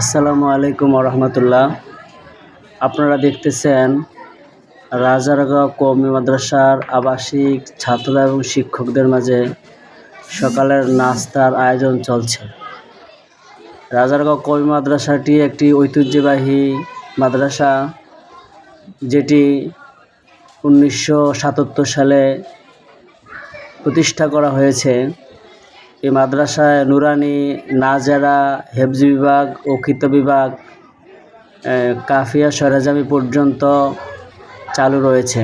আসসালামু আলাইকুম রহমতুল্লাহ। আপনারা দেখতেছেন রাজারগাঁও কওমি মাদ্রাসার আবাসিক ছাত্র এবং শিক্ষকদের মাঝে সকালের নাস্তার আয়োজন চলছে। রাজারগাঁও কওমি মাদ্রাসাটি একটি ঐতিহ্যবাহী মাদ্রাসা, যেটি 1977 সালে প্রতিষ্ঠা করা হয়েছে। এই মাদ্রাসায় নুরানি, নাজেরা, হেফজ বিভাগ ও কিতাব বিভাগ, কাফিয়া সরেজামি পর্যন্ত চালু রয়েছে।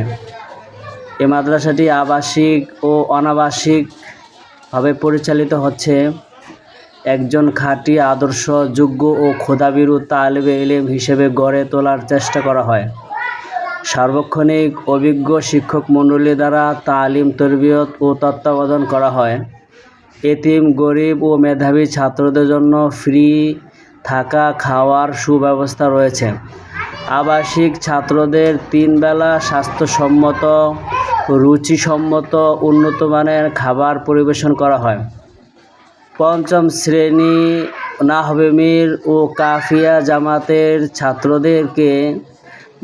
এই মাদ্রাসাটি আবাসিক ও অনাবাসিকভাবে পরিচালিত হচ্ছে। একজন খাঁটি, আদর্শ, যোগ্য ও খোদাভীরু তালেবে ইলম হিসেবে গড়ে তোলার চেষ্টা করা হয়। সার্বক্ষণিক অভিজ্ঞ শিক্ষক মণ্ডলী দ্বারা তালিম, তরবিয়ত ও তত্ত্বাবধান করা হয়। এতিম, গরিব ও মেধাবী ছাত্রদের জন্য ফ্রি থাকা, খাওয়ার সুব্যবস্থা রয়েছে। আবাসিক ছাত্রদের 3 বেলা স্বাস্থ্যসম্মত, রুচিসম্মত, উন্নতমানের খাবার পরিবেশন করা হয়। পঞ্চম শ্রেণী নাহবে ও কাফিয়া জামাতের ছাত্রদেরকে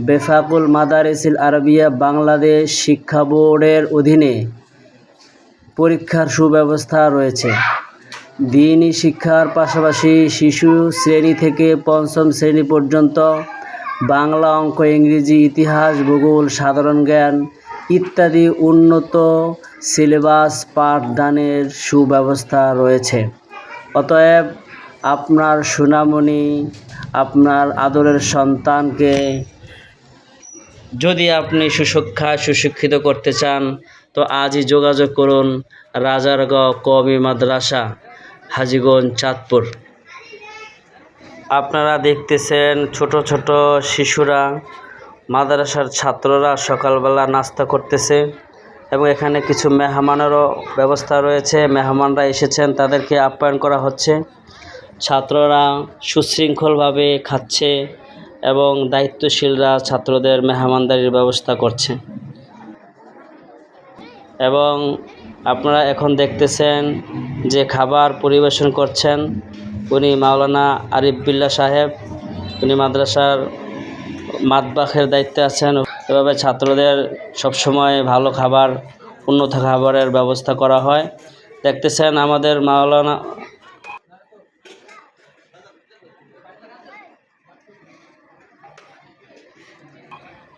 বেফাকুল মাদারিসিল আরবিয়া বাংলাদেশ শিক্ষা বোর্ডের অধীনে পরীক্ষার সুব্যবস্থা রয়েছে। দ্বীনি শিক্ষার পাশাপাশি শিশু শ্রেণী থেকে 5ম শ্রেণী পর্যন্ত বাংলা, অঙ্ক, ইংরেজি, ইতিহাস, ভূগোল, সাধারণ জ্ঞান ইত্যাদি উন্নত সিলেবাস পাঠদানের সুব্যবস্থা রয়েছে। অতএব আপনার সোনামণি, আপনার আদরের সন্তানকে যদি আপনি সুশিক্ষিত করতে চান, তো আজই যোগাযোগ করুন রাজারগাঁও কওমি মাদ্রাসা, হাজীগঞ্জ, চাঁদপুর। আপনারা দেখতেছেন ছোট ছোট শিশুরা, মাদ্রাসার ছাত্ররা সকালবেলা নাস্তা করতেছে এবং এখানে কিছু মেহমানেরও ব্যবস্থা রয়েছে। মেহমানরা এসেছেন, তাদেরকে আপ্যায়ন করা হচ্ছে। ছাত্ররা সুশৃঙ্খলভাবে খাচ্ছে এবং দায়িত্বশীলরা ছাত্রদের মেহমানদারির ব্যবস্থা করছে। এবং আপনারা এখন দেখতেছেন যে খাবার পরিবেশন করছেন উনি মাওলানা আরিফ বিল্লাহ সাহেব। উনি মাদ্রাসার মাতবাখের দায়িত্বে আছেন। এভাবে ছাত্রদের সবসময় ভালো খাবার, উন্নত খাবারের ব্যবস্থা করা হয়। দেখতেছেন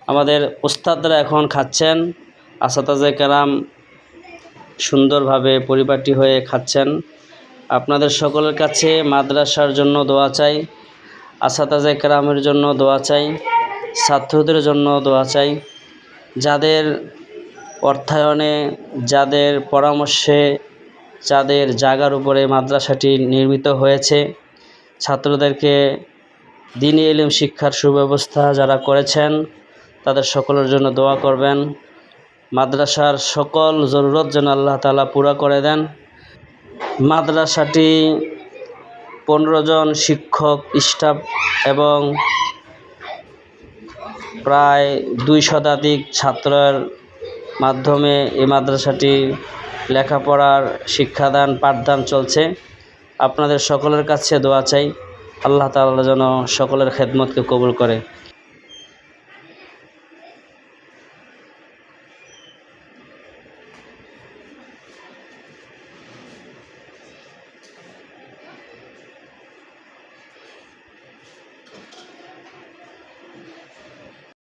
আমাদের উস্তাদরা এখন খাচ্ছেন। আসাতাজে কেরাম সুন্দরভাবে পরিপাটি হয়ে খাচ্ছেন। আপনাদের সকলের কাছে মাদ্রাসার জন্য দোয়া চাই, আসাতাজে কেরামের জন্য দোয়া চাই, ছাত্রদের জন্য দোয়া চাই। যাদের অর্থায়নে, যাদের পরামর্শে, যাদের জায়গার উপরে মাদ্রাসাটি নির্মিত হয়েছে, ছাত্রদেরকে দ্বীনি ইলম শিক্ষার সুব্যবস্থা যারা করেছেন, তাদের সকলের জন্য দোয়া করবেন। মাদ্রাসার সকল জরুরত যেন আল্লাহ তাআলা পুরা করে দেন। মাদ্রাসাটি 15 জন শিক্ষক, স্টাফ এবং প্রায় 2 শতাধিক ছাত্রের মাধ্যমে এই মাদ্রাসাটি লেখাপড়ার শিক্ষাদান, পাঠদান চলছে। আপনাদের সকলের কাছে দোয়া চাই, আল্লাহ তাআলা যেন সকলের খেদমতকে কবুল করে।